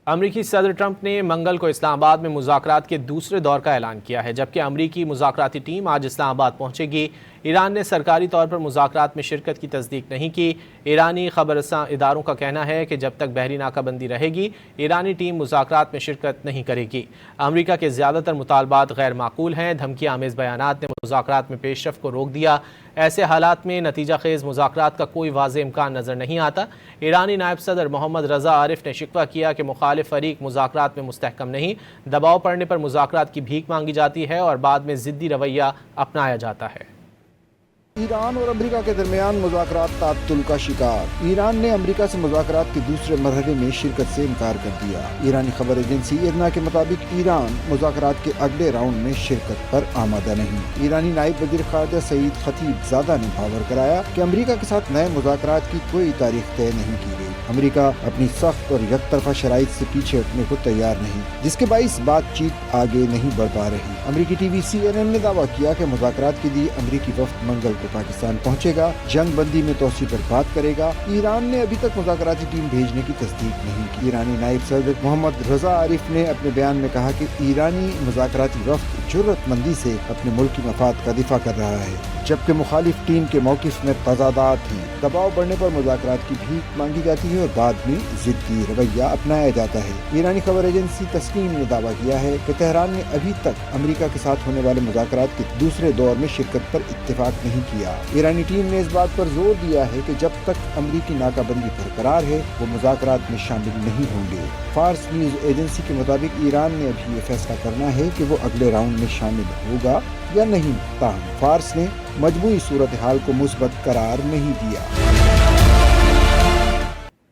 امریکی صدر ٹرمپ نے منگل کو اسلام آباد میں مذاکرات کے دوسرے دور کا اعلان کیا ہے، جبکہ امریکی مذاکراتی ٹیم آج اسلام آباد پہنچے گی۔ ایران نے سرکاری طور پر مذاکرات میں شرکت کی تصدیق نہیں کی۔ ایرانی خبر رساں اداروں کا کہنا ہے کہ جب تک بحری ناکہ بندی رہے گی، ایرانی ٹیم مذاکرات میں شرکت نہیں کرے گی۔ امریکہ کے زیادہ تر مطالبات غیر معقول ہیں۔ دھمکی آمیز بیانات نے مذاکرات میں پیش رفت کو روک دیا۔ ایسے حالات میں نتیجہ خیز مذاکرات کا کوئی واضح امکان نظر نہیں آتا۔ ایرانی نائب صدر محمد رضا عارف نے شکوہ کیا کہ مخالف فریق مذاکرات میں مستحکم نہیں، دباؤ پڑنے پر مذاکرات کی بھیک مانگی جاتی ہے اور بعد میں ضدی رویہ اپنایا جاتا ہے۔ ایران اور امریکہ کے درمیان مذاکرات تعطل کا شکار۔ ایران نے امریکہ سے مذاکرات کے دوسرے مرحلے میں شرکت سے انکار کر دیا۔ ایرانی خبر ایجنسی ایرنا کے مطابق ایران مذاکرات کے اگلے راؤنڈ میں شرکت پر آمادہ نہیں۔ ایرانی نائب وزیر خارجہ سعید خطیب زادہ نے باور کرایا کہ امریکہ کے ساتھ نئے مذاکرات کی کوئی تاریخ طے نہیں کی گئی۔ امریکہ اپنی سخت اور یک طرفہ شرائط سے پیچھے ہٹنے کو تیار نہیں، جس کے باعث بات چیت آگے نہیں بڑھ پا رہی۔ امریکی ٹی وی CNN نے دعویٰ کیا کہ مذاکرات کے لیے امریکی وفد منگل کو پاکستان پہنچے گا، جنگ بندی میں توسیع پر بات کرے گا۔ ایران نے ابھی تک مذاکراتی ٹیم بھیجنے کی تصدیق نہیں کی۔ ایرانی نائب صدر محمد رضا عارف نے اپنے بیان میں کہا کہ ایرانی مذاکراتی وفد جرأت مندی سے اپنے ملکی مفاد کا دفاع کر رہا ہے، جبکہ مخالف ٹیم کے موقف میں تضادات ہیں۔ دباؤ بڑھنے پر مذاکرات کی بھیک مانگی جاتی ہے اور بعد میں ضدی رویہ اپنایا جاتا ہے۔ ایرانی خبر ایجنسی تسنیم نے دعویٰ کیا ہے کہ تہران نے ابھی تک امریکہ کے ساتھ ہونے والے مذاکرات کے دوسرے دور میں شرکت پر اتفاق نہیں کیا۔ ایرانی ٹیم نے اس بات پر زور دیا ہے کہ جب تک امریکی ناکہ بندی برقرار ہے، وہ مذاکرات میں شامل نہیں ہوں گے۔ فارس نیوز ایجنسی کے مطابق ایران نے ابھی یہ فیصلہ کرنا ہے کہ وہ اگلے راؤنڈ میں شامل ہوگا یا نہیں، تاہم فارس نے مجموعی صورتحال کو مثبت قرار نہیں دیا۔